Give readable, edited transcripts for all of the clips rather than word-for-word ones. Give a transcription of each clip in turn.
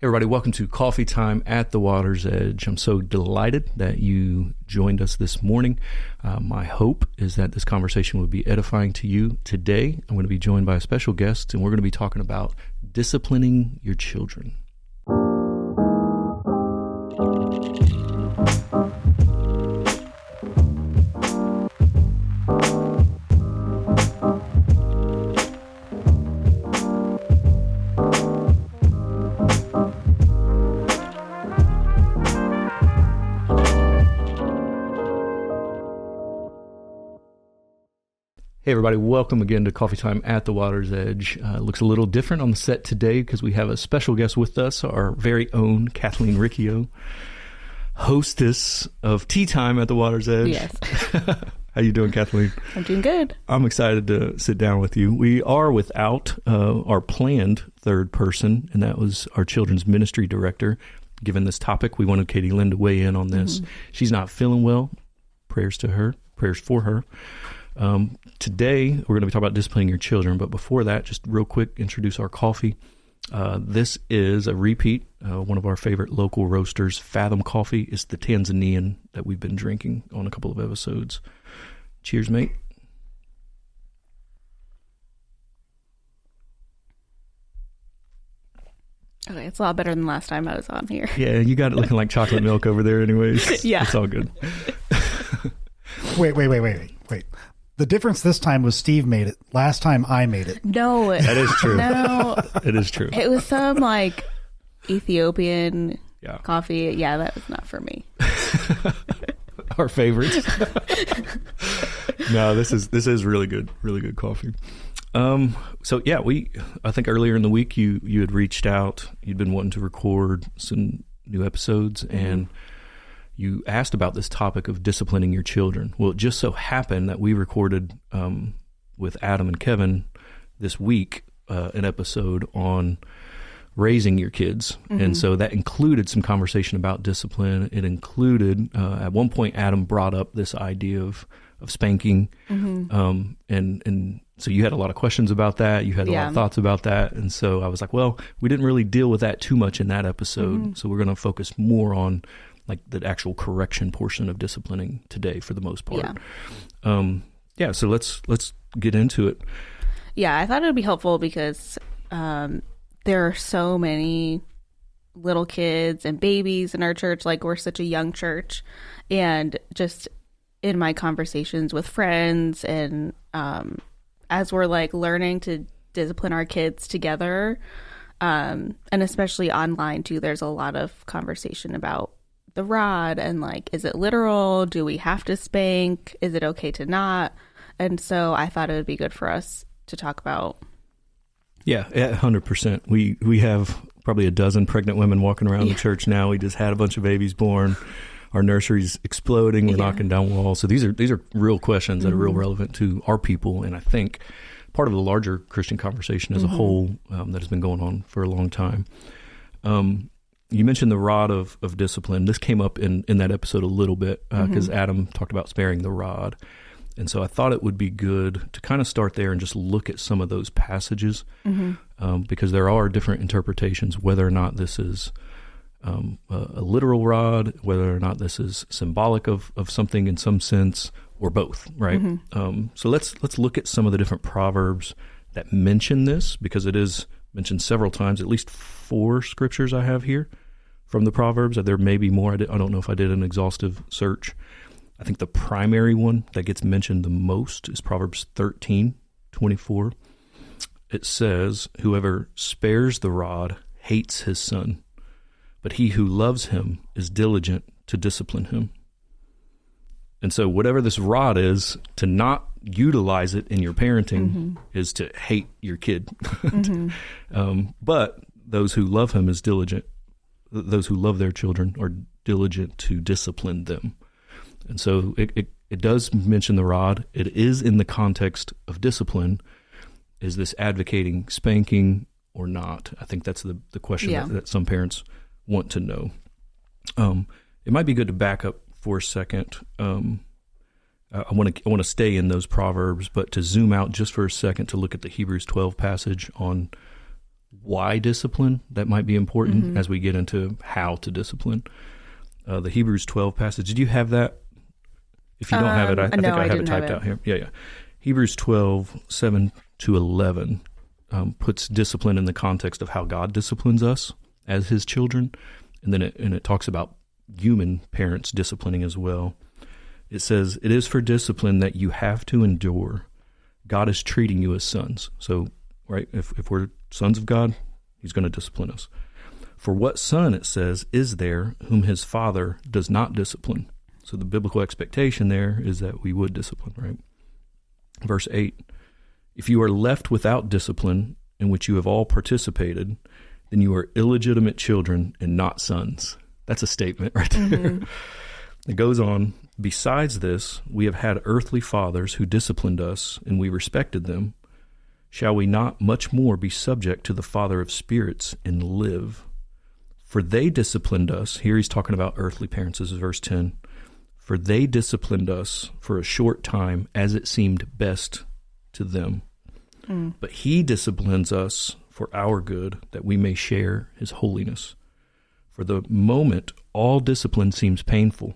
Everybody, welcome to Coffee Time at the Water's Edge. I'm so delighted that you joined us this morning. My hope is that this conversation will be edifying to you. Today, I'm going to be joined by a special guest, and we're going to be talking about disciplining your children. Hey everybody, welcome again to Coffee Time at the Water's Edge. It looks a little different on the set today because we have a special guest with us, our very own Kathleen Riccio, hostess of Tea Time at the Water's Edge. Yes. How you doing, Kathleen? I'm doing good. I'm excited to sit down with you. We are without our planned third person, and that was our children's ministry director. Given this topic, we wanted Katie Lynn to weigh in on this. Mm-hmm. She's not feeling well. Prayers to her. Prayers for her. Today, we're going to be talking about disciplining your children, but before that, just real quick, introduce our coffee. This is a repeat, one of our favorite local roasters, Fathom Coffee. It's the Tanzanian that we've been drinking on a couple of episodes. Cheers, mate. Okay, it's a lot better than last time I was on here. Yeah, you got it looking like chocolate milk over there anyways. Yeah. It's all good. Wait. The difference this time was Steve made it. Last time I made it. No. That is true. No. It is true. It was some like Ethiopian coffee. Yeah, that was not for me. Our favorites. No, this is really good coffee. So yeah, I think earlier in the week you had reached out. You'd been wanting to record some new episodes, and you asked about this topic of disciplining your children. Well, it just so happened that we recorded with Adam and Kevin this week an episode on raising your kids. Mm-hmm. And so that included some conversation about discipline. It included, at one point, Adam brought up this idea of spanking. Mm-hmm. And so you had a lot of questions about that. You had a lot of thoughts about that. And so I was like, well, we didn't really deal with that too much in that episode. Mm-hmm. So we're going to focus more on like the actual correction portion of disciplining today for the most part. Yeah. So let's get into it. Yeah, I thought it would be helpful because there are so many little kids and babies in our church. Like, we're such a young church. And just in my conversations with friends and as we're like learning to discipline our kids together, and especially online too, there's a lot of conversation about the rod and like, is it literal? Do we have to spank? Is it okay to not? And so I thought it would be good for us to talk about. Yeah, 100%. We have probably a dozen pregnant women walking around the church now. We just had a bunch of babies born. Our nursery's exploding. We're knocking down walls. So these are real questions that are real relevant to our people, and I think part of the larger Christian conversation as a whole that has been going on for a long time. You mentioned the rod of discipline. This came up in that episode a little bit because Adam talked about sparing the rod. And so I thought it would be good to kind of start there and just look at some of those passages because there are different interpretations, whether or not this is a literal rod, whether or not this is symbolic of something in some sense, or both, right? So let's look at some of the different proverbs that mention this, because it is mentioned several times, at least 4 scriptures I have here from the Proverbs. There may be more. I don't know if I did an exhaustive search. I think the primary one that gets mentioned the most is Proverbs 13:24. It says, "Whoever spares the rod hates his son, but he who loves him is diligent to discipline him." And so whatever this rod is, to not utilize it in your parenting is to hate your kid. But those who love him is diligent. Those who love their children are diligent to discipline them. And so it does mention the rod. It is in the context of discipline. Is this advocating spanking or not? I think that's the question that some parents want to know. It might be good to back up for a second. I want to stay in those Proverbs, but to zoom out just for a second to look at the Hebrews 12 passage on why discipline that might be important as we get into how to discipline. The Hebrews 12 passage. Did you have that? If you don't have it, I think I have it typed out here. Yeah. Hebrews 12, 7 to 11 puts discipline in the context of how God disciplines us as his children. And then it talks about human parents disciplining as well. It says, it is for discipline that you have to endure. God is treating you as sons. So, right, if we're sons of God, he's going to discipline us. For what son, it says, is there whom his father does not discipline? So the biblical expectation there is that we would discipline, right? Verse 8, if you are left without discipline in which you have all participated, then you are illegitimate children and not sons. That's a statement right there. It goes on, besides this, we have had earthly fathers who disciplined us, and we respected them. Shall we not much more be subject to the Father of spirits and live? For they disciplined us. Here he's talking about earthly parents. This is verse 10. For they disciplined us for a short time as it seemed best to them. But he disciplines us for our good, that we may share his holiness. For the moment, all discipline seems painful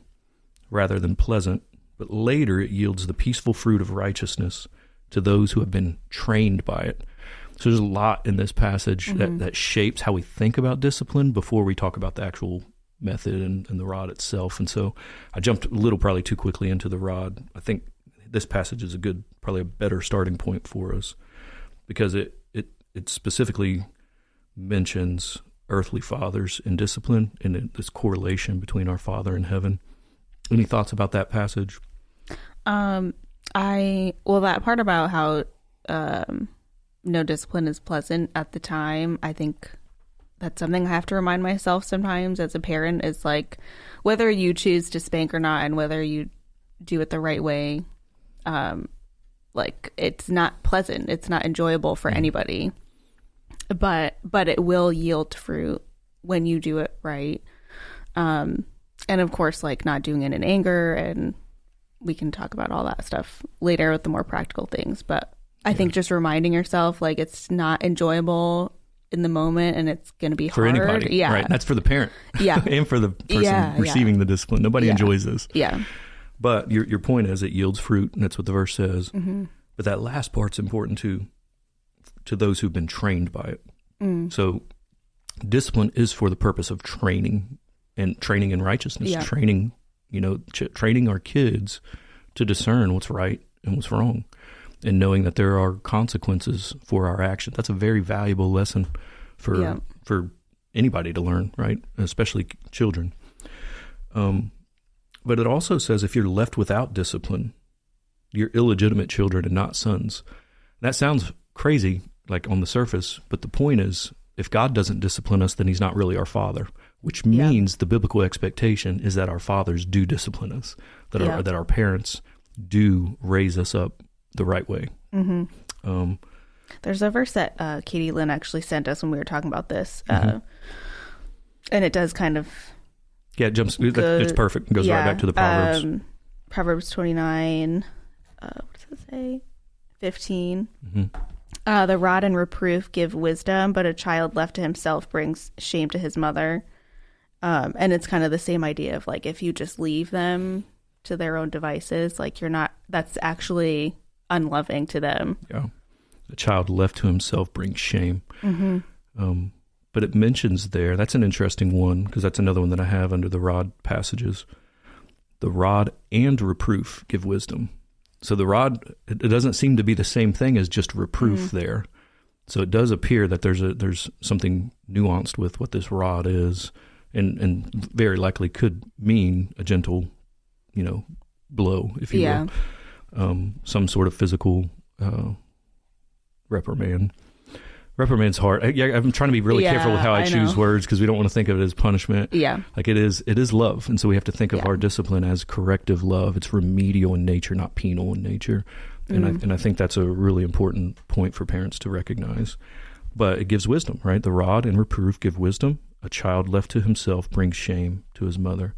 rather than pleasant, but later it yields the peaceful fruit of righteousness to those who have been trained by it. So there's a lot in this passage that shapes how we think about discipline before we talk about the actual method and the rod itself. And so I jumped a little probably too quickly into the rod. I think this passage is probably a better starting point for us because it specifically mentions earthly fathers in discipline and this correlation between our Father in heaven. Any thoughts about that passage? That part about how no discipline is pleasant at the time, I think that's something I have to remind myself sometimes as a parent, is like whether you choose to spank or not and whether you do it the right way, like it's not pleasant, it's not enjoyable for anybody, but it will yield fruit when you do it right. And of course, like not doing it in anger, and we can talk about all that stuff later with the more practical things. But I think just reminding yourself, like, it's not enjoyable in the moment, and it's going to be for hard. Anybody. Yeah. Right. That's for the parent. Yeah. And for the person receiving the discipline. Nobody enjoys this. Yeah. But your point is it yields fruit, and that's what the verse says. But that last part's important to those who've been trained by it. So discipline is for the purpose of training in righteousness, training our kids to discern what's right and what's wrong, and knowing that there are consequences for our action. That's a very valuable lesson for anybody to learn, right? Especially children. But it also says if you're left without discipline, you're illegitimate children and not sons. That sounds crazy, like on the surface, but the point is, if God doesn't discipline us, then he's not really our father, which means the biblical expectation is that our fathers do discipline us, that our parents do raise us up the right way. There's a verse that Katie Lynn actually sent us when we were talking about this, and it does kind of... Yeah, it's perfect. It goes right back to the Proverbs. Proverbs 29, what does it say? 15. The rod and reproof give wisdom, but a child left to himself brings shame to his mother. And it's kind of the same idea of like, if you just leave them to their own devices, like that's actually unloving to them. Yeah. A child left to himself brings shame. But it mentions there, that's an interesting one, because that's another one that I have under the rod passages. The rod and reproof give wisdom. So the rod, it doesn't seem to be the same thing as just reproof there. So it does appear that there's something nuanced with what this rod is, and very likely could mean a gentle, blow, if you will. Some sort of physical reprimand. Reprimand's hard. I'm trying to be really careful with how I choose words, because we don't want to think of it as punishment. Yeah. Like it is love. And so we have to think of our discipline as corrective love. It's remedial in nature, not penal in nature. And I think that's a really important point for parents to recognize. But it gives wisdom, right? The rod and reproof give wisdom. A child left to himself brings shame to his mother.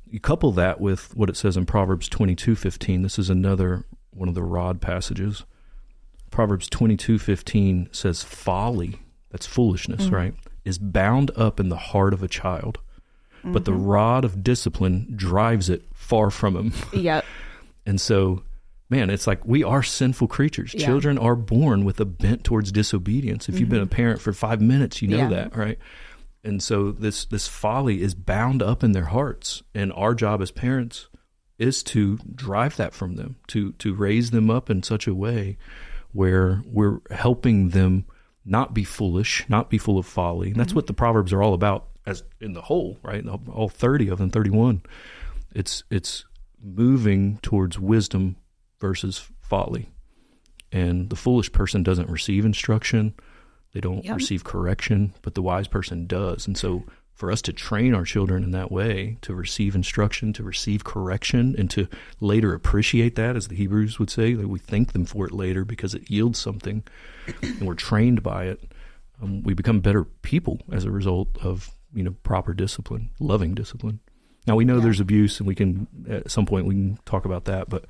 You couple that with what it says in Proverbs 22:15. This is another one of the rod passages. Proverbs 22:15 says folly. that's foolishness, right, is bound up in the heart of a child, but the rod of discipline drives it far from him. Yep. And so, man, it's like we are sinful creatures. Yeah. Children are born with a bent towards disobedience. If you've been a parent for 5 minutes, you know that, right? And so this folly is bound up in their hearts. And our job as parents is to drive that from them, to raise them up in such a way where we're helping them not be foolish, not be full of folly. And that's what the Proverbs are all about as in the whole, right? All 30 of them, 31. It's moving towards wisdom versus folly. And the foolish person doesn't receive instruction. They don't receive correction, but the wise person does. And so for us to train our children in that way, to receive instruction, to receive correction, and to later appreciate that, as the Hebrews would say, that we thank them for it later because it yields something, and we're trained by it, we become better people as a result of proper discipline, loving discipline. Now, we know there's abuse, and we can, at some point, we can talk about that, but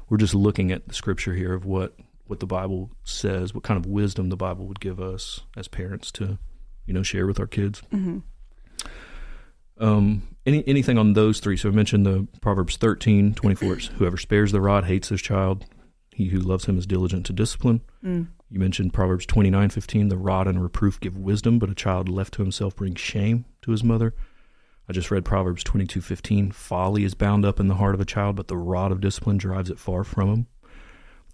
we're just looking at the scripture here of what the Bible says, what kind of wisdom the Bible would give us as parents to, share with our kids. Anything on those three? So I mentioned the Proverbs 13:24. Whoever spares the rod hates his child. He who loves him is diligent to discipline. You mentioned Proverbs 29:15. The rod and reproof give wisdom, but a child left to himself brings shame to his mother. I just read Proverbs 22:15. Folly is bound up in the heart of a child, but the rod of discipline drives it far from him.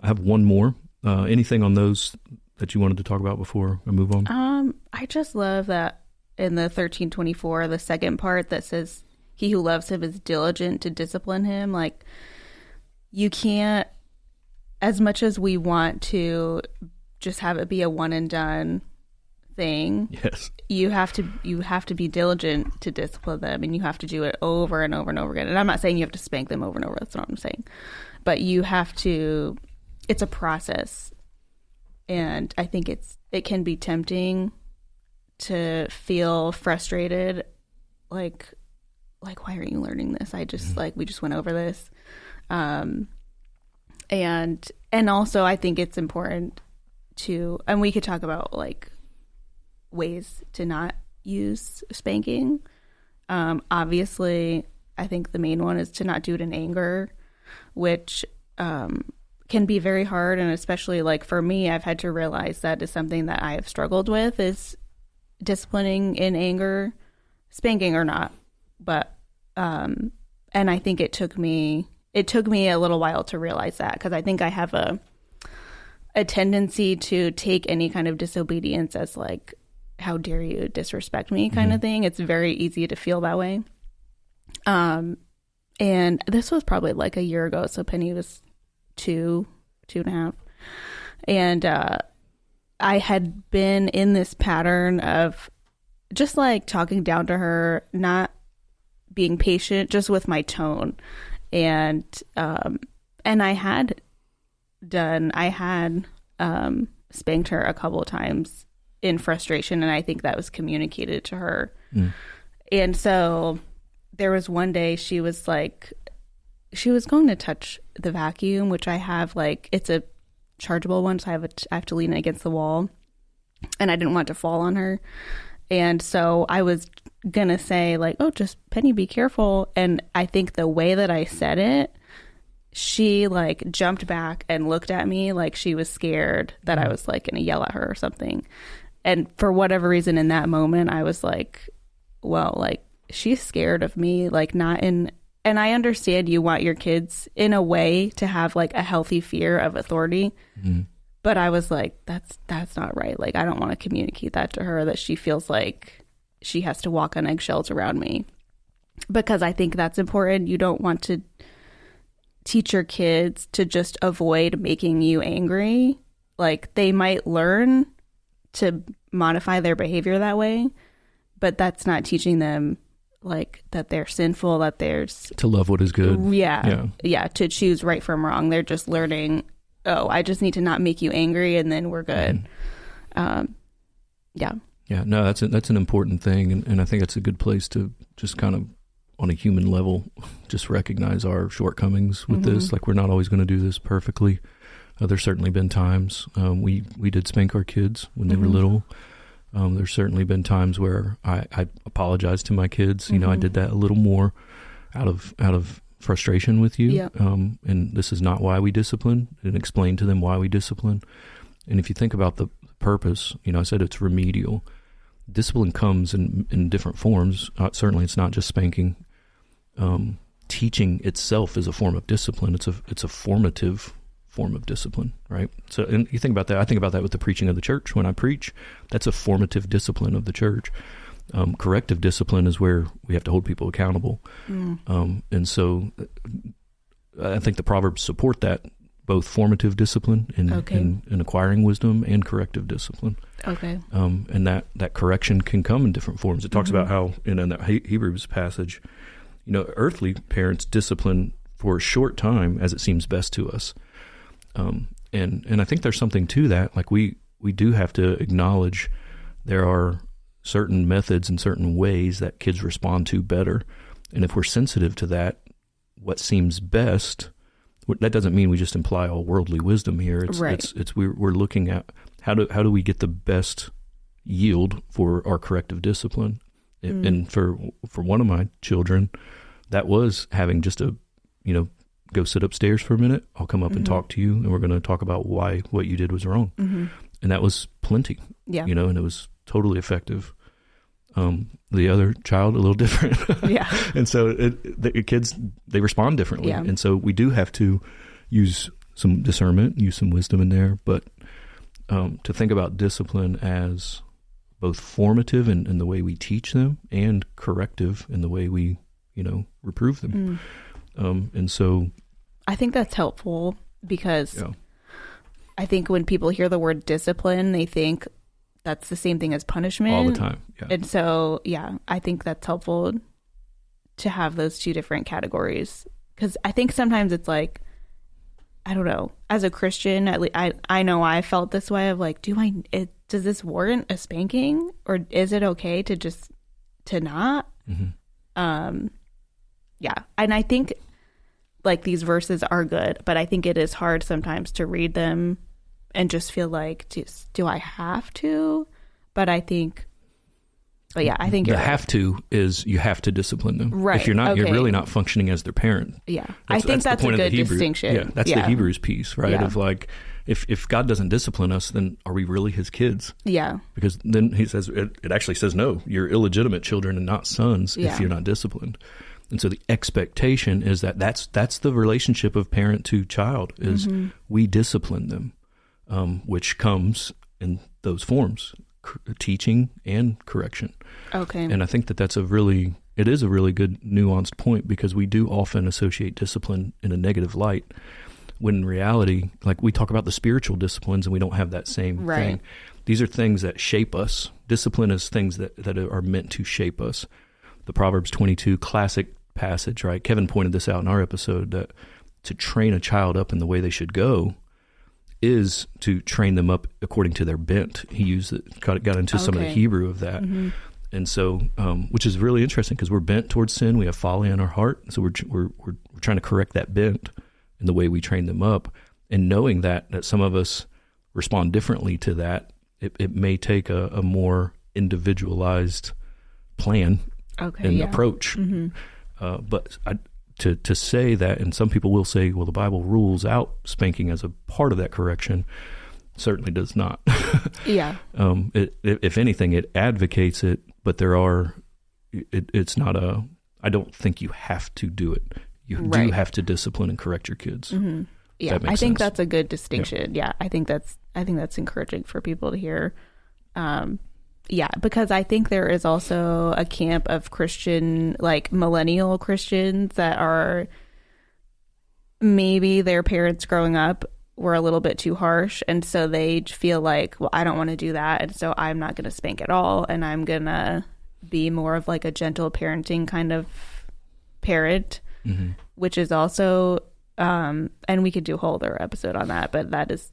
I have one more. Anything on those that you wanted to talk about before I move on? I just love that in the 13:24, the second part that says, he who loves him is diligent to discipline him. Like, you can't, as much as we want to just have it be a one and done thing. Yes. You have to be diligent to discipline them, and you have to do it over and over and over again. And I'm not saying you have to spank them over and over. That's not what I'm saying. But you have to, it's a process. And I think it can be tempting to feel frustrated, like why are you learning this? I just we just went over this. And also I think it's important to, and we could talk about ways to not use spanking. Obviously I think the main one is to not do it in anger, which can be very hard. And especially for me, I've had to realize that is something that I have struggled with, is disciplining in anger, spanking or not. But and I think it took me a little while to realize that, because I think I have a tendency to take any kind of disobedience as how dare you disrespect me kind of thing. It's very easy to feel that way. And this was probably a year ago, so Penny was 2.5, and I had been in this pattern of just talking down to her, not being patient, just with my tone. And I had spanked her a couple of times in frustration, and I think that was communicated to her. And so there was one day she was going to touch the vacuum, which I have it's a chargeable one, so I have to lean it against the wall, and I didn't want it to fall on her. And so I was gonna say oh, just Penny, be careful. And I think the way that I said it, she jumped back and looked at me like she was scared that I was gonna yell at her or something. And for whatever reason in that moment, I was well, she's scared of me, not in. And I understand you want your kids in a way to have a healthy fear of authority. But I was that's not right. I don't want to communicate that to her, that she feels like she has to walk on eggshells around me, because I think that's important. You don't want to teach your kids to just avoid making you angry. They might learn to modify their behavior that way, but that's not teaching them that they're sinful, that there's to love what is good. Yeah, to choose right from wrong. They're just learning, oh, I just need to not make you angry, and then we're good. No, that's an important thing, and I think it's a good place to just kind of on a human level just recognize our shortcomings with this. We're not always going to do this perfectly. There's certainly been times we did spank our kids when they were little. There's certainly been times where I apologize to my kids. You know, I did that a little more out of frustration with you. Yeah. And this is not why we discipline, and explain to them why we discipline. And if you think about the purpose, you know, I said it's remedial. Discipline comes in different forms. Certainly it's not just spanking. Teaching itself is a form of discipline. It's a formative form of discipline, right? So, and you think about that. I think about that with the preaching of the church. When I preach, that's a formative discipline of the church. Corrective discipline is where we have to hold people accountable. And so I think the Proverbs support that, both formative discipline in acquiring wisdom and corrective discipline. Okay. And that correction can come in different forms. It talks about how in that Hebrews passage, you know, earthly parents discipline for a short time as it seems best to us. And I think there's something to that. Like we do have to acknowledge there are certain methods and certain ways that kids respond to better. And if we're sensitive to that, what seems best, that doesn't mean we just imply all worldly wisdom here. We're looking at how do we get the best yield for our corrective discipline. And for one of my children, that was having just go sit upstairs for a minute. I'll come up and talk to you, and we're going to talk about why what you did was wrong. And that was plenty, you know, and it was totally effective. The other child, a little different. Yeah. And so the kids, they respond differently. Yeah. And so we do have to use some discernment, use some wisdom in there. But to think about discipline as both formative in the way we teach them and corrective in the way we, you know, reprove them. And so I think that's helpful because I think when people hear the word discipline, they think that's the same thing as punishment all the time. Yeah. And so, I think that's helpful to have those two different categories, because I think sometimes it's like, I don't know, as a Christian, at least I know I felt this way of like, does this warrant a spanking, or is it okay to not? And I think like these verses are good, but I think it is hard sometimes to read them and just feel like, do I have to? But I think the have to is you have to discipline them. Right. If you're not, you're really not functioning as their parent. Yeah. I think that's a good distinction. Yeah. That's the Hebrews piece, right? Yeah. Of like, if God doesn't discipline us, then are we really his kids? Yeah. Because then he says, it actually says, no, you're illegitimate children and not sons if you're not disciplined. And so the expectation is that's the relationship of parent to child is we discipline them, which comes in those forms, teaching and correction. Okay. And I think that's it is a really good nuanced point, because we do often associate discipline in a negative light, when in reality, like we talk about the spiritual disciplines and we don't have that same thing. These are things that shape us. Discipline is things that are meant to shape us. The Proverbs 22 classic passage, right? Kevin pointed this out in our episode, that to train a child up in the way they should go is to train them up according to their bent. He used it, got into some of the Hebrew of that. And so, which is really interesting, because we're bent towards sin. We have folly in our heart. So we're trying to correct that bent in the way we train them up. And knowing that some of us respond differently to that, it may take a more individualized plan and approach. But to say that, and some people will say, well, the Bible rules out spanking as a part of that correction, certainly does not. If anything, it advocates it, but it's not I don't think you have to do it. You do have to discipline and correct your kids. Yeah, I think that's a good distinction. Yeah, I think that's encouraging for people to hear. Because I think there is also a camp of Christian, like millennial Christians, that are maybe their parents growing up were a little bit too harsh, and so they feel like, well, I don't want to do that, and so I'm not going to spank at all, and I'm going to be more of like a gentle parenting kind of parent, which is also, and we could do a whole other episode on that, but that is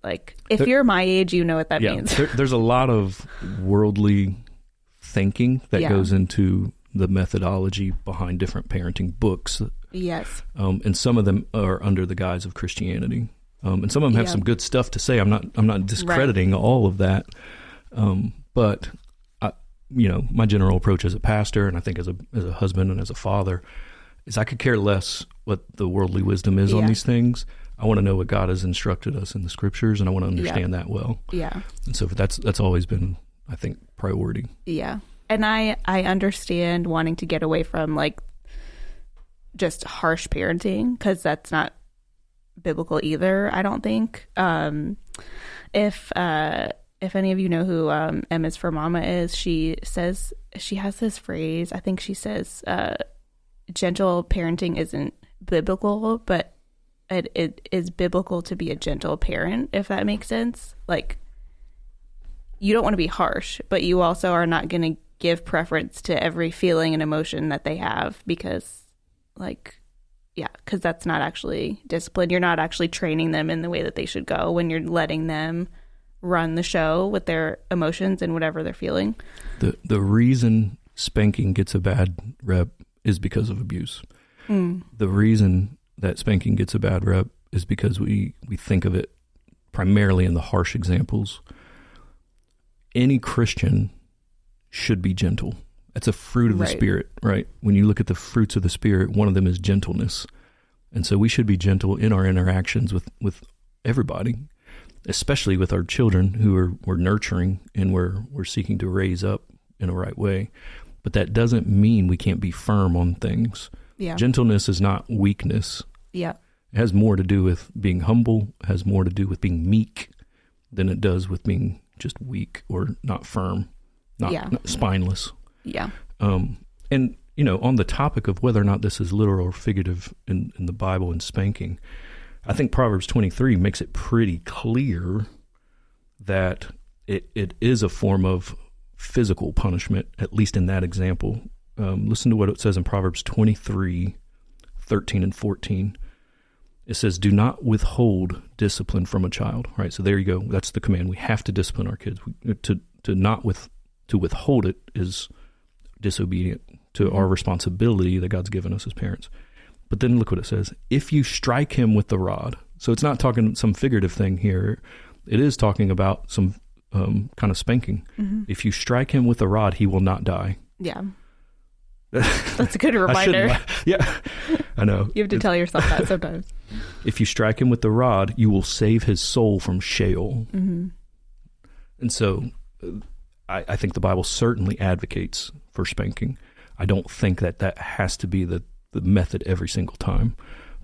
like, if you're my age, you know what that means. There's a lot of worldly thinking that goes into the methodology behind different parenting books. Yes. And some of them are under the guise of Christianity. And some of them have some good stuff to say. I'm not discrediting all of that. But my general approach as a pastor, and I think as a husband and as a father, is I could care less what the worldly wisdom is on these things. I want to know what God has instructed us in the scriptures, and I want to understand that well. Yeah. And so that's always been, I think, priority. Yeah. And I understand wanting to get away from like just harsh parenting, because that's not biblical either, I don't think. If any of you know who Emma's for Mama is, she says, she has this phrase, I think she says, gentle parenting isn't biblical, but it is biblical to be a gentle parent, if that makes sense. Like, you don't want to be harsh, but you also are not going to give preference to every feeling and emotion that they have, because that's not actually discipline. You're not actually training them in the way that they should go when you're letting them run the show with their emotions and whatever they're feeling. The reason spanking gets a bad rep is because of abuse. The reason that spanking gets a bad rep is because we think of it primarily in the harsh examples. Any Christian should be gentle. That's a fruit of the Spirit, right? When you look at the fruits of the Spirit, one of them is gentleness. And so we should be gentle in our interactions with everybody, especially with our children who we're nurturing and we're seeking to raise up in a right way. But that doesn't mean we can't be firm on things. Yeah. Gentleness is not weakness. Yeah. It has more to do with being humble, has more to do with being meek than it does with being just weak or not firm, not spineless. Yeah. And, on the topic of whether or not this is literal or figurative in the Bible and spanking, I think Proverbs 23 makes it pretty clear that it is a form of physical punishment, at least in that example. Listen to what it says in Proverbs 23, 13 and 14. It says, do not withhold discipline from a child. Right. So there you go. That's the command. We have to discipline our kids. To withhold it is disobedient to our responsibility that God's given us as parents. But then look what it says. If you strike him with the rod. So it's not talking some figurative thing here. It is talking about some kind of spanking. Mm-hmm. If you strike him with a rod, he will not die. Yeah. That's a good reminder. I know. You have to tell yourself that sometimes. If you strike him with the rod, you will save his soul from Sheol. Mm-hmm. And so I think the Bible certainly advocates for spanking. I don't think that has to be the method every single time.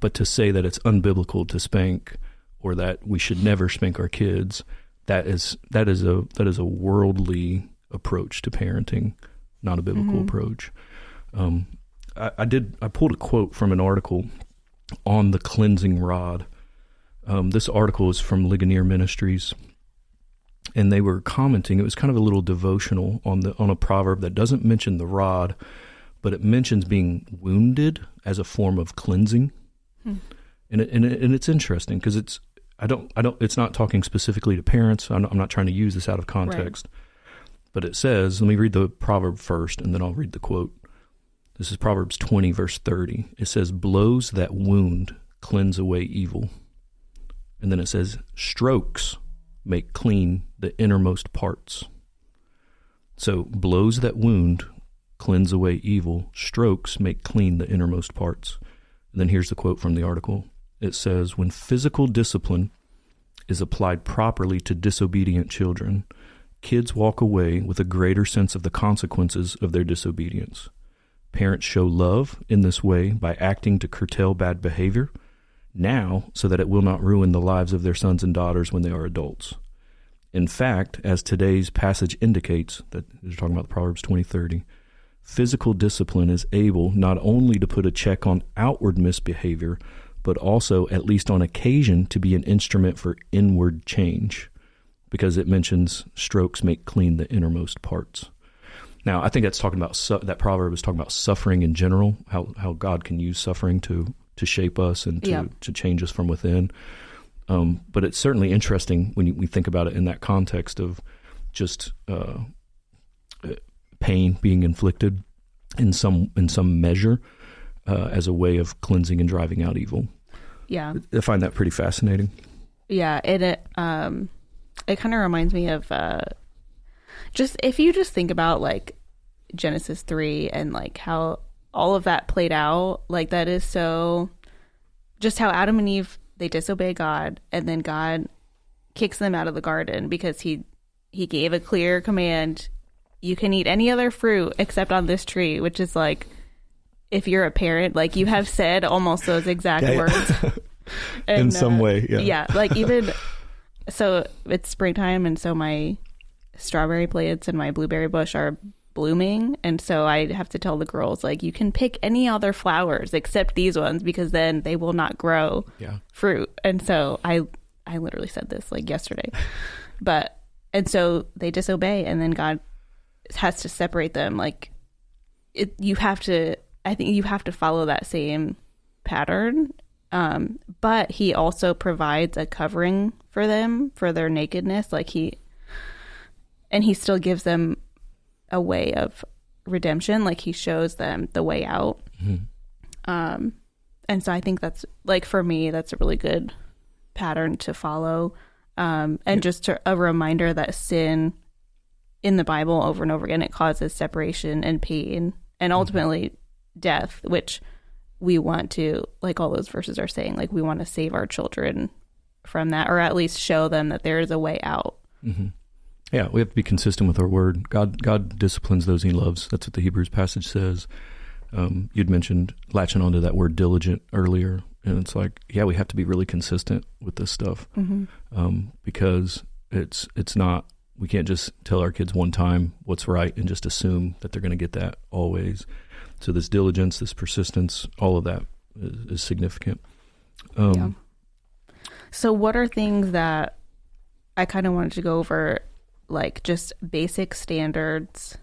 But to say that it's unbiblical to spank or that we should never spank our kids, that is a worldly approach to parenting, not a biblical approach. I pulled a quote from an article on the cleansing rod. This article is from Ligonier Ministries, and they were commenting. It was kind of a little devotional on a proverb that doesn't mention the rod, but it mentions being wounded as a form of cleansing. And it's interesting because it's not talking specifically to parents. I'm not trying to use this out of context, but it says, let me read the proverb first, and then I'll read the quote. This is Proverbs 20, verse 30. It says, blows that wound cleanse away evil. And then it says, strokes make clean the innermost parts. So blows that wound cleanse away evil. Strokes make clean the innermost parts. And then here's the quote from the article. It says, when physical discipline is applied properly to disobedient children, kids walk away with a greater sense of the consequences of their disobedience. Parents show love in this way by acting to curtail bad behavior now so that it will not ruin the lives of their sons and daughters when they are adults. In fact, as today's passage indicates, that you're talking about the Proverbs 20:30, physical discipline is able not only to put a check on outward misbehavior, but also, at least on occasion, to be an instrument for inward change, because it mentions strokes make clean the innermost parts. Now, I think that's talking about that proverb is talking about suffering in general, how God can use suffering to shape us and to change us from within. But it's certainly interesting when we think about it in that context of just pain being inflicted in some measure as a way of cleansing and driving out evil. Yeah, I find that pretty fascinating. Yeah, it kind of reminds me of just if you just think about like Genesis 3 and like how all of that played out, like that is so just how Adam and Eve, they disobey God, and then God kicks them out of the garden because he gave a clear command: you can eat any other fruit except on this tree, which is like, if you're a parent, like you have said almost those exact words. And, in some way, yeah. Yeah, like even so it's springtime, and so my strawberry plants and my blueberry bush are blooming, and so I have to tell the girls, like, you can pick any other flowers except these ones because then they will not grow fruit. And so I literally said this like yesterday. And so they disobey, and then God has to separate them. Like I think you have to follow that same pattern. But he also provides a covering for them for their nakedness. Like he still gives them a way of redemption. Like he shows them the way out. Mm-hmm. And so I think that's, like, for me, that's a really good pattern to follow. And just a reminder that sin in the Bible over and over again, it causes separation and pain and ultimately death, which we want to, like all those verses are saying, like we want to save our children from that, or at least show them that there is a way out. Mm-hmm. Yeah, we have to be consistent with our word. God disciplines those he loves. That's what the Hebrews passage says. You'd mentioned latching onto that word diligent earlier, and it's like, yeah, we have to be really consistent with this stuff. Mm-hmm. Because it's not, we can't just tell our kids one time what's right and just assume that they're going to get that always. So this diligence, this persistence, all of that is significant. So what are things that I kind of wanted to go over, like just basic standards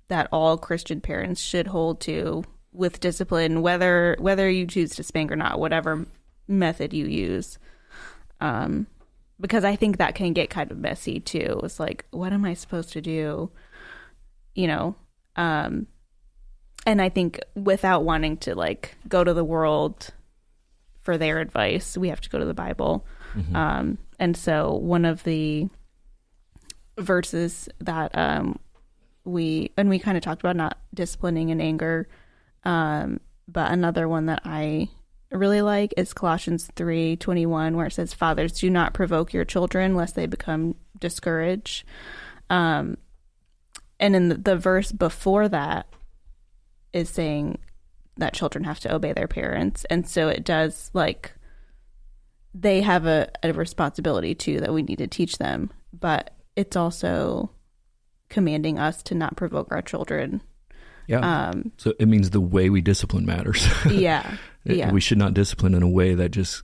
that all Christian parents should hold to with discipline, whether you choose to spank or not, whatever method you use? Because I think that can get kind of messy too. It's like, what am I supposed to do? You know, and I think without wanting to like go to the world for their advice, we have to go to the Bible. Mm-hmm. And so one of the verses that we kind of talked about not disciplining in anger, but another one that I really like is Colossians 3:21, where it says, "Fathers, do not provoke your children lest they become discouraged." And in the verse before that is saying that children have to obey their parents. And so it does, like, they have a responsibility too that we need to teach them, but it's also commanding us to not provoke our children. Yeah. So it means the way we discipline matters. Yeah. We should not discipline in a way that just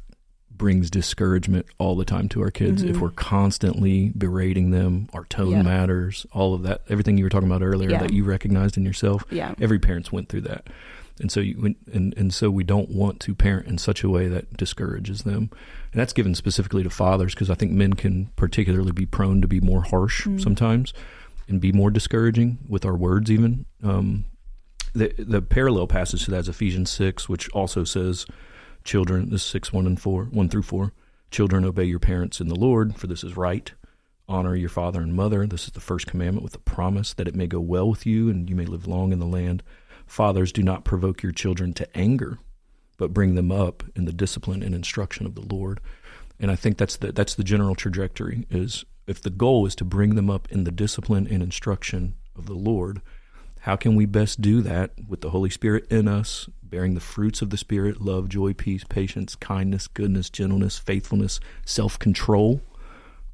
brings discouragement all the time to our kids. Mm-hmm. If we're constantly berating them, our tone matters, all of that, everything you were talking about earlier that you recognized in yourself. Yeah. Every parent's went through that. And so so we don't want to parent in such a way that discourages them. And that's given specifically to fathers, because I think men can particularly be prone to be more harsh sometimes and be more discouraging with our words even. The parallel passage to that is Ephesians 6, which also says, children, this is 6, 1 through 4, children, obey your parents in the Lord, for this is right. Honor your father and mother. This is the first commandment with a promise that it may go well with you and you may live long in the land. Fathers, do not provoke your children to anger, but bring them up in the discipline and instruction of the Lord. And I think that's the general trajectory, is if the goal is to bring them up in the discipline and instruction of the Lord, how can we best do that with the Holy Spirit in us, bearing the fruits of the Spirit, love, joy, peace, patience, kindness, goodness, gentleness, faithfulness, self-control?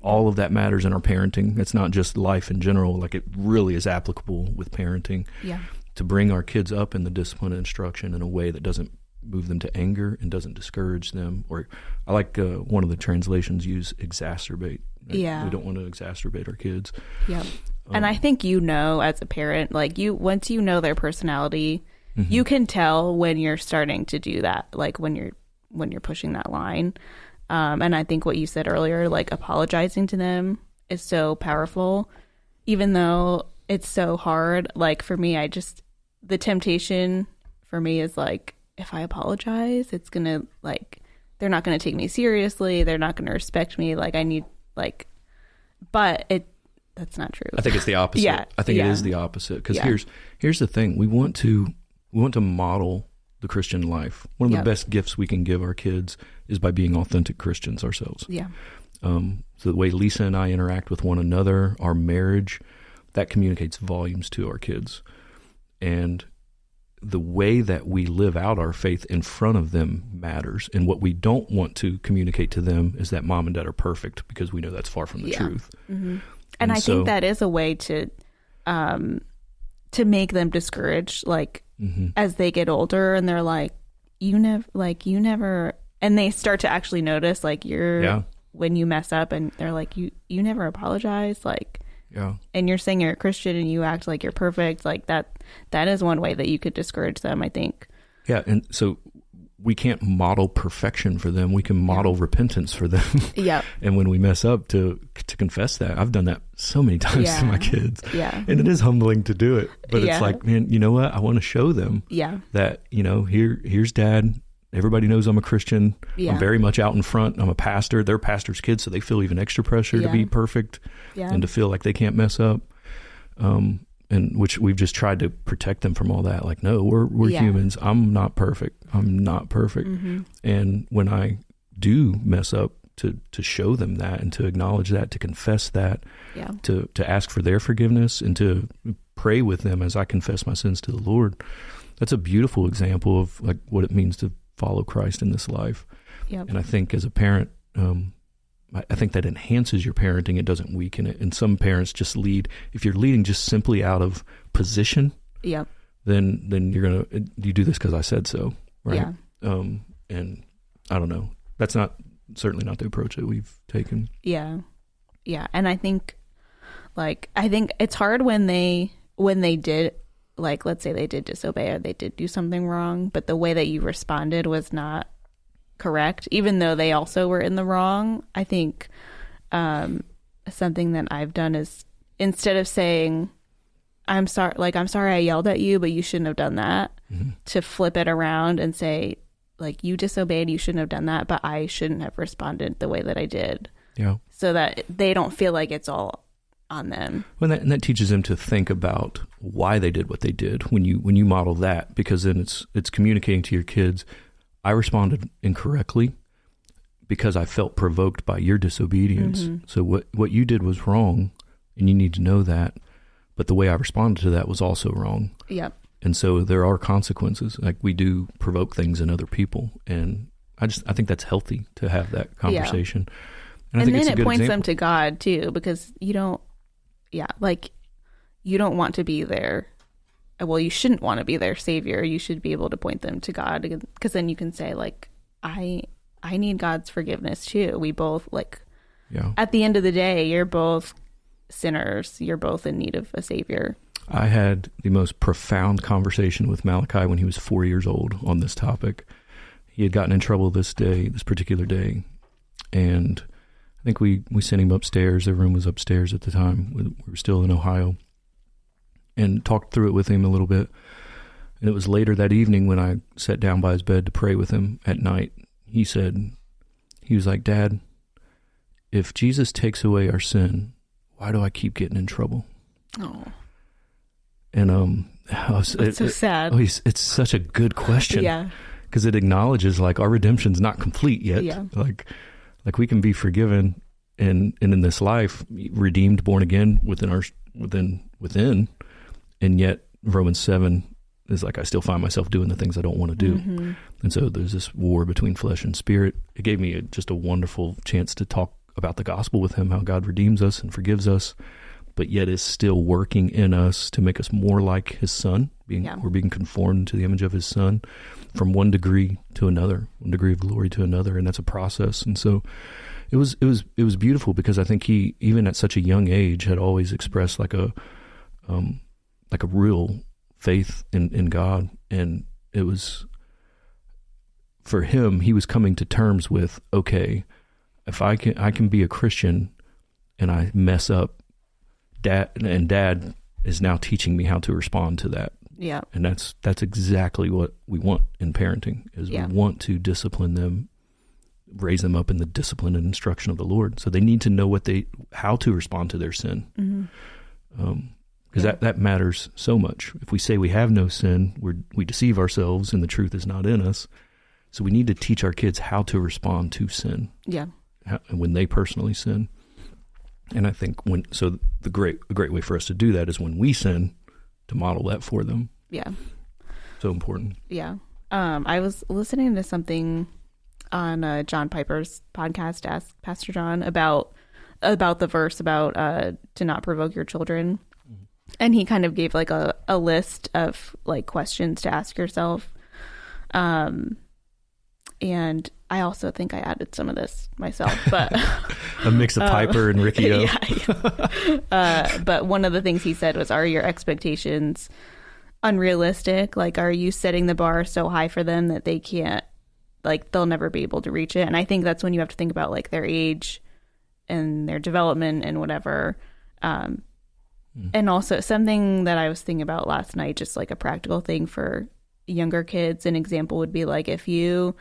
All of that matters in our parenting. It's not just life in general, like it really is applicable with parenting. Yeah. To bring our kids up in the discipline and instruction in a way that doesn't move them to anger and doesn't discourage them. Or I like one of the translations use exacerbate. Right? Yeah. We don't want to exacerbate our kids. Yeah. And I think, as a parent, like once you know their personality, you can tell when you're starting to do that, like when you're pushing that line. And I think what you said earlier, like apologizing to them is so powerful, even though it's so hard. Like for me, the temptation for me is like, if I apologize, it's going to they're not going to take me seriously. They're not going to respect me. Like I need but that's not true. I think it's the opposite. Yeah. I think Yeah. it is the opposite, because Yeah. here's the thing. We want to model the Christian life. One of Yep. the best gifts we can give our kids is by being authentic Christians ourselves. Yeah. So the way Lisa and I interact with one another, our marriage, that communicates volumes to our kids. And the way that we live out our faith in front of them matters. And what we don't want to communicate to them is that mom and dad are perfect, because we know that's far from the Yeah. truth. Mm-hmm. And I think that is a way to make them discouraged, like as they get older, and they're like, you never, and they start to actually notice, like, when you mess up, and they're like, you never apologize, like, and you're saying you're a Christian and you act like you're perfect, like that is one way that you could discourage them, I think. Yeah. And so we can't model perfection for them. We can model repentance for them. Yeah. And when we mess up, to confess that. I've done that so many times to my kids. Yeah. And it is humbling to do it. But it's like, man, you know what? I want to show them that, here's dad. Everybody knows I'm a Christian. I'm very much out in front. I'm a pastor. They're pastors' kids, so they feel even extra pressure to be perfect and to feel like they can't mess up. And which we've just tried to protect them from all that. Like, no, we're humans. I'm not perfect. Mm-hmm. And when I do mess up, to show them that, and to acknowledge that, to confess that, to ask for their forgiveness, and to pray with them as I confess my sins to the Lord. That's a beautiful example of like what it means to follow Christ in this life. Yep. And I think as a parent, I think that enhances your parenting. It doesn't weaken it. And some parents just lead. If you're leading just simply out of position, then you're gonna you do this because I said so, right? Yeah. And I don't know. That's certainly not the approach that we've taken. Yeah, yeah. And I think it's hard when they did, like, let's say they did disobey or they did do something wrong, but the way that you responded was not correct, even though they also were in the wrong. I think something that I've done is, instead of saying, I'm sorry I yelled at you, but you shouldn't have done that, to flip it around and say, like, you disobeyed, you shouldn't have done that, but I shouldn't have responded the way that I did. Yeah. So that they don't feel like it's all on them. Well, and that teaches them to think about why they did what they did when you model that, because then it's communicating to your kids, I responded incorrectly because I felt provoked by your disobedience. So what you did was wrong, and you need to know that, but the way I responded to that was also wrong. Yep. And so there are consequences. Like, we do provoke things in other people, and I think that's healthy to have that conversation. Yeah. And I think then it points them to God too, because you don't want to be their, well, you shouldn't want to be their savior. You should be able to point them to God, because then you can say, like, I need God's forgiveness too. We both, like, at the end of the day, you're both sinners. You're both in need of a savior. I had the most profound conversation with Malachi when he was 4 years old on this topic. He had gotten in trouble this particular day, and I think we sent him upstairs. Their room was upstairs at the time. We were still in Ohio, and talked through it with him a little bit. And it was later that evening when I sat down by his bed to pray with him at night. He was like, Dad, if Jesus takes away our sin, why do I keep getting in trouble? Oh. And it's so sad. It's such a good question. Yeah. Because it acknowledges, like, our redemption's not complete yet. Yeah. Like we can be forgiven and in this life redeemed, born again within, and yet Romans 7 is like, I still find myself doing the things I don't want to do. Mm-hmm. And so there's this war between flesh and spirit. It gave me just a wonderful chance to talk about the gospel with him, how God redeems us and forgives us, but yet is still working in us to make us more like his son. We're being conformed to the image of his son from one degree to another, one degree of glory to another, and that's a process. And so it was beautiful, because I think he, even at such a young age, had always expressed like a real faith in God. And it was, for him, he was coming to terms with, okay, if I can be a Christian and I mess up, Dad is now teaching me how to respond to that. Yeah. And that's exactly what we want in parenting, is we want to discipline them raise them up in the discipline and instruction of the Lord. So they need to know how to respond to their sin. Because that matters so much. If we say we have no sin, we deceive ourselves and the truth is not in us. So we need to teach our kids how to respond to sin. Yeah. When they personally sin. And I think a great way for us to do that is when we sin, to model that for them. Yeah. So important. Yeah. I was listening to something on John Piper's podcast, Ask Pastor John, about the verse about to not provoke your children. And he kind of gave like a list of like questions to ask yourself. And I also think I added some of this myself, but a mix of Piper and Riccio. Yeah. But one of the things he said was, are your expectations unrealistic? Like, are you setting the bar so high for them that they can't, like, they'll never be able to reach it? And I think that's when you have to think about like their age and their development and whatever. And also something that I was thinking about last night, just like a practical thing for younger kids. An example would be like, if you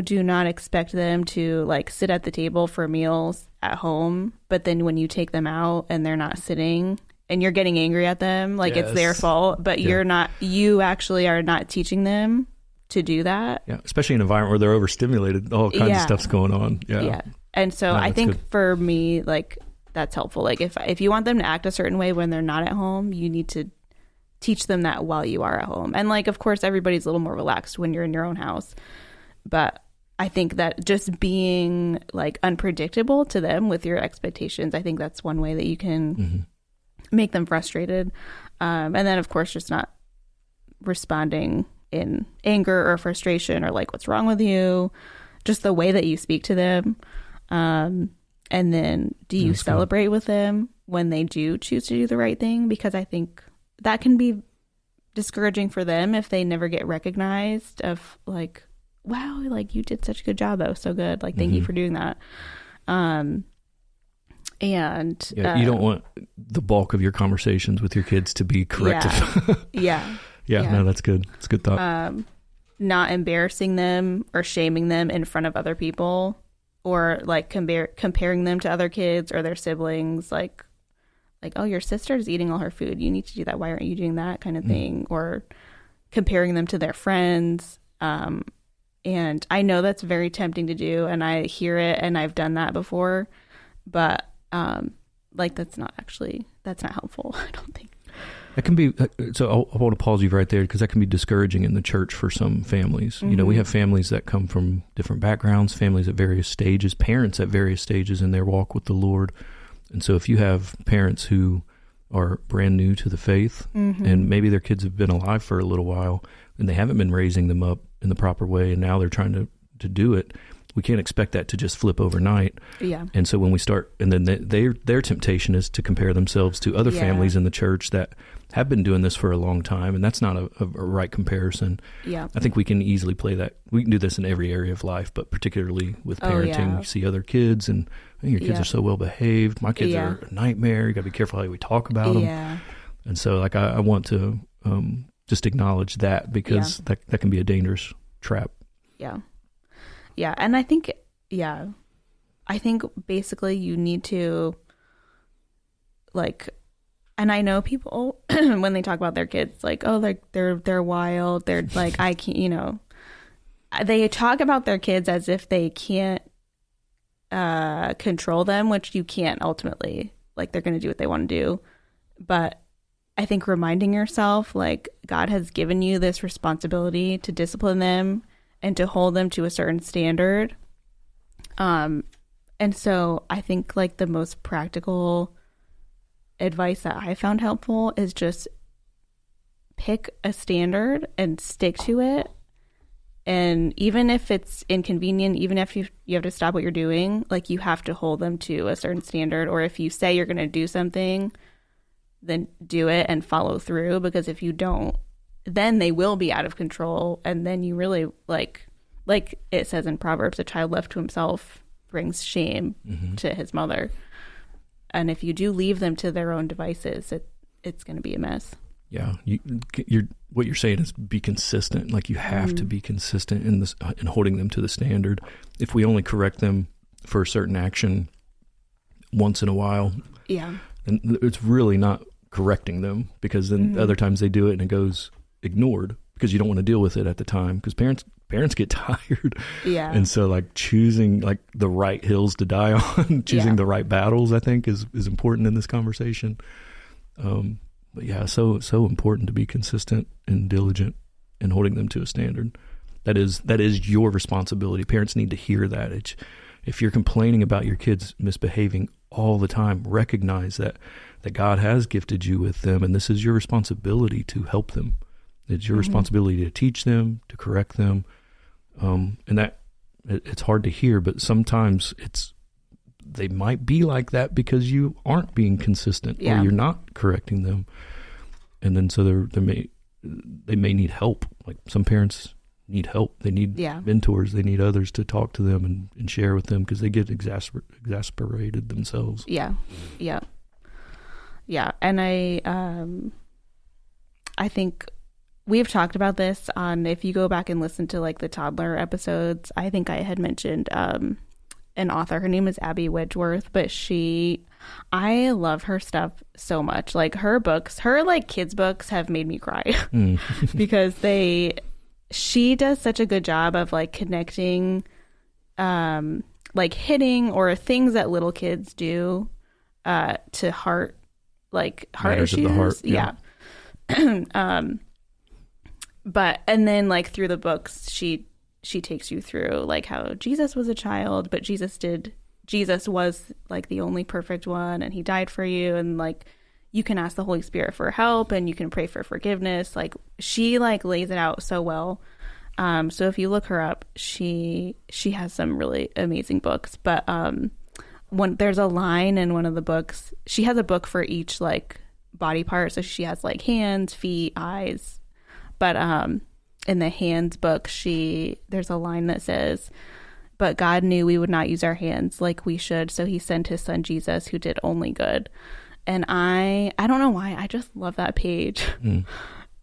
do not expect them to like sit at the table for meals at home, but then when you take them out and they're not sitting and you're getting angry at them, like it's their fault, but you actually are not teaching them to do that. Yeah. Especially in an environment where they're overstimulated, all kinds of stuff's going on. Yeah. And so I think for me, like, that's helpful. Like if you want them to act a certain way when they're not at home, you need to teach them that while you are at home. And like, of course, everybody's a little more relaxed when you're in your own house. But I think that just being like unpredictable to them with your expectations, I think that's one way that you can make them frustrated. And then, of course, just not responding in anger or frustration or like, what's wrong with you? Just the way that you speak to them. And then do you celebrate with them when they do choose to do the right thing? Because I think that can be discouraging for them if they never get recognized of like, wow, like you did such a good job. That was so good. Like, thank you for doing that. And you don't want the bulk of your conversations with your kids to be corrective. Yeah. No, that's good. It's a good thought. Not embarrassing them or shaming them in front of other people, or like comparing them to other kids or their siblings, like, oh, your sister's eating all her food, you need to do that, why aren't you doing that, kind of thing, or comparing them to their friends. And I know that's very tempting to do, and I hear it, and I've done that before, but like that's not helpful. I don't think. That can be, so I want to pause you right there because that can be discouraging in the church for some families. You know, we have families that come from different backgrounds, families at various stages, parents at various stages in their walk with the Lord. And so if you have parents who are brand new to the faith and maybe their kids have been alive for a little while and they haven't been raising them up in the proper way and now they're trying to do it, we can't expect that to just flip overnight. Yeah. And so when we start, and then their temptation is to compare themselves to other families in the church that have been doing this for a long time, and that's not a right comparison. Yeah. I think we can easily play that. We can do this in every area of life, but particularly with parenting, you see other kids, and your kids are so well behaved. My kids are a nightmare. You got to be careful how we talk about them. Yeah. And so, like, I want to just acknowledge that because that can be a dangerous trap. Yeah. Yeah, and I think basically you need to, like, and I know people when they talk about their kids, like, oh, like they're wild, they're like, I can't, they talk about their kids as if they can't control them, which you can't ultimately. Like, they're going to do what they want to do, but I think reminding yourself, like, God has given you this responsibility to discipline them and to hold them to a certain standard. And so I think like the most practical advice that I found helpful is just pick a standard and stick to it. And even if it's inconvenient, even if you have to stop what you're doing, like you have to hold them to a certain standard. Or if you say you're going to do something, then do it and follow through, because if you don't, then they will be out of control, and then you really like it says in Proverbs, a child left to himself brings shame to his mother. And if you do leave them to their own devices, it's going to be a mess. Yeah, what you're saying is be consistent. Like you have to be consistent in this, in holding them to the standard. If we only correct them for a certain action once in a while, then it's really not correcting them, because then other times they do it and it goes ignored because you don't want to deal with it at the time, because parents get tired. Yeah. And so like choosing like the right hills to die on, choosing the right battles, I think is important in this conversation. But yeah, so important to be consistent and diligent in holding them to a standard. That is your responsibility. Parents need to hear that. If you're complaining about your kids misbehaving all the time, recognize that God has gifted you with them, and this is your responsibility to help them. It's your responsibility to teach them, to correct them, and that it's hard to hear, but sometimes they might be like that because you aren't being consistent or you're not correcting them. And then so they may need help. Like some parents need help. They need mentors. They need others to talk to them and share with them, because they get exasperated themselves. Yeah. And I think we've talked about this on, if you go back and listen to like the toddler episodes, I think I had mentioned an author. Her name is Abby Wedgeworth, but I love her stuff so much. Like her books, her like kids books have made me cry because she does such a good job of like connecting, like hitting or things that little kids do to heart Matters issues. Of the heart. But and then like through the books, she takes you through like how Jesus was a child, but Jesus was like the only perfect one, and he died for you, and like you can ask the Holy Spirit for help, and you can pray for forgiveness. Like she like lays it out so well. So if you look her up, she has some really amazing books. But there's a line in one of the books, she has a book for each like body part. So she has like hands, feet, eyes. But in the hands book, there's a line that says, "But God knew we would not use our hands like we should, so he sent his son Jesus, who did only good." And I don't know why, I just love that page.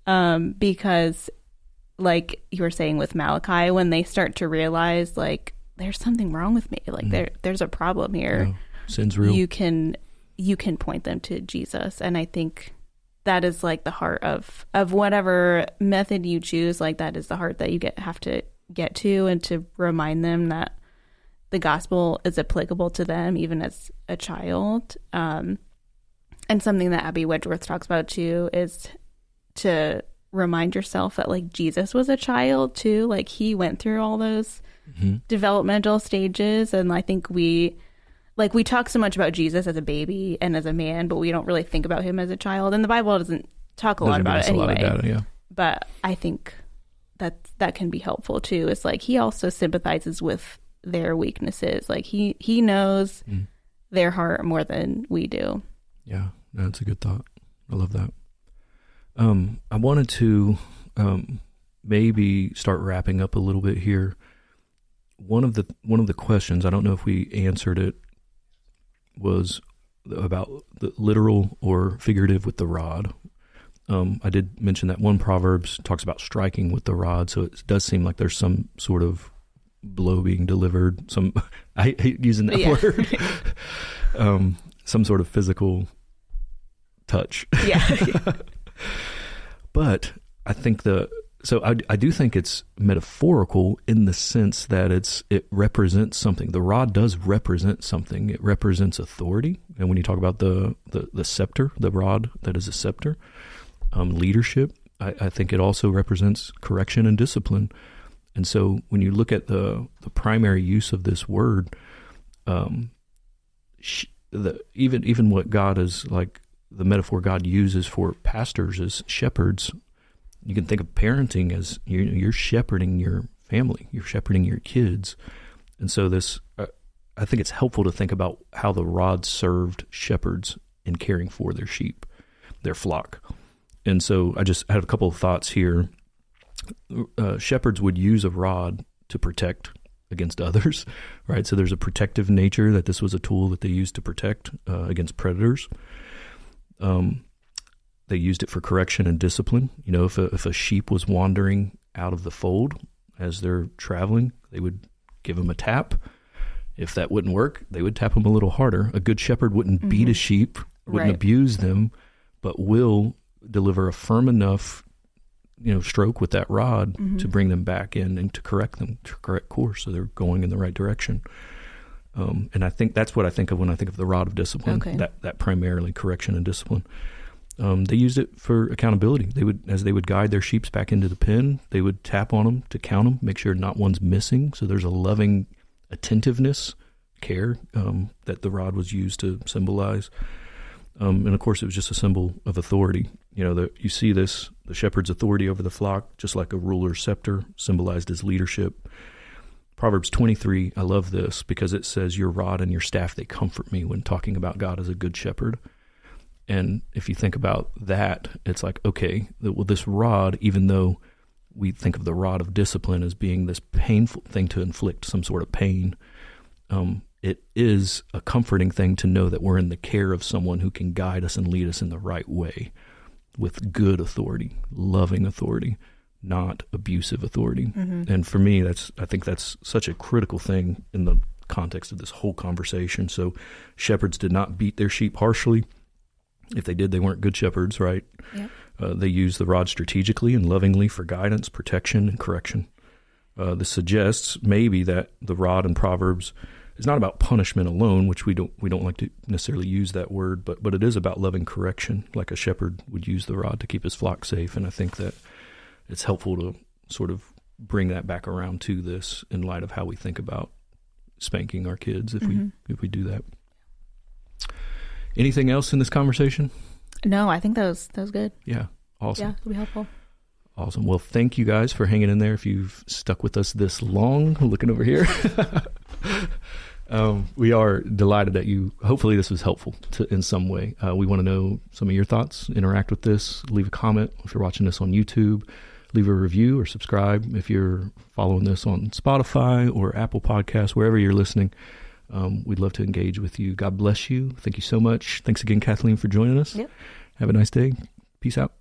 Because like you were saying with Malachi, when they start to realize like there's something wrong with me, like there's a problem here. Yeah. Sin's real. You can point them to Jesus. And I think that is like the heart of whatever method you choose. Like that is the heart that you have to get to, and to remind them that the gospel is applicable to them even as a child. And something that Abby Wedgeworth talks about too is to remind yourself that like Jesus was a child too. Like he went through all those developmental stages. And I think we talk so much about Jesus as a baby and as a man, but we don't really think about him as a child. And the Bible doesn't talk a lot about it anyway. A lot of data, But I think that can be helpful too. It's like he also sympathizes with their weaknesses. Like he knows their heart more than we do. Yeah, that's a good thought. I love that. I wanted to maybe start wrapping up a little bit here. One of the questions, I don't know if we answered it, was about the literal or figurative with the rod. I did mention that one Proverbs talks about striking with the rod, so it does seem like there's some sort of blow being delivered. I hate using that word. Some sort of physical touch. Yeah. But I think I do think it's metaphorical in the sense that it represents something. The rod does represent something. It represents authority. And when you talk about the scepter, the rod that is a scepter, leadership, I think it also represents correction and discipline. And so when you look at the primary use of this word, even what God is like, the metaphor God uses for pastors as shepherds, you can think of parenting as you're shepherding your family, you're shepherding your kids. And so I think it's helpful to think about how the rod served shepherds in caring for their sheep, their flock. And so I just had a couple of thoughts here. Shepherds would use a rod to protect against others, right? So there's a protective nature, that this was a tool that they used to protect against predators. They used it for correction and discipline. You know, if a sheep was wandering out of the fold as they're traveling, they would give them a tap. If that wouldn't work, they would tap them a little harder. A good shepherd wouldn't beat a sheep, wouldn't abuse them, but will deliver a firm enough, stroke with that rod to bring them back in and to correct them, to correct course, so they're going in the right direction. And I think that's what I think of when I think of the rod of discipline. Okay. That primarily correction and discipline. They used it for accountability. As they would guide their sheep back into the pen, they would tap on them to count them, make sure not one's missing. So there's a loving attentiveness, care that the rod was used to symbolize. And of course, it was just a symbol of authority. You see this, the shepherd's authority over the flock, just like a ruler's scepter, symbolized as leadership. Proverbs 23, I love this because it says, your rod and your staff, they comfort me, when talking about God as a good shepherd. And if you think about that, it's like, okay, well, this rod, even though we think of the rod of discipline as being this painful thing to inflict some sort of pain, it is a comforting thing to know that we're in the care of someone who can guide us and lead us in the right way with good authority, loving authority, not abusive authority. Mm-hmm. And for me, I think that's such a critical thing in the context of this whole conversation. So shepherds did not beat their sheep harshly. If they did, they weren't good shepherds, right? Yeah. They used the rod strategically and lovingly for guidance, protection, and correction. This suggests maybe that the rod in Proverbs is not about punishment alone, which we don't like to necessarily use that word, but it is about loving correction, like a shepherd would use the rod to keep his flock safe. And I think that it's helpful to sort of bring that back around to this in light of how we think about spanking our kids if we do that. Anything else in this conversation? No, I think that was good. Yeah, awesome. Yeah, it'll be helpful. Awesome. Well, thank you guys for hanging in there. If you've stuck with us this long, looking over here, we are delighted that you. Hopefully, this was helpful in some way. We want to know some of your thoughts. Interact with this. Leave a comment if you're watching this on YouTube. Leave a review or subscribe if you're following this on Spotify or Apple Podcasts, wherever you're listening. We'd love to engage with you. God bless you. Thank you so much. Thanks again, Kathleen, for joining us. Yep. Have a nice day. Peace out.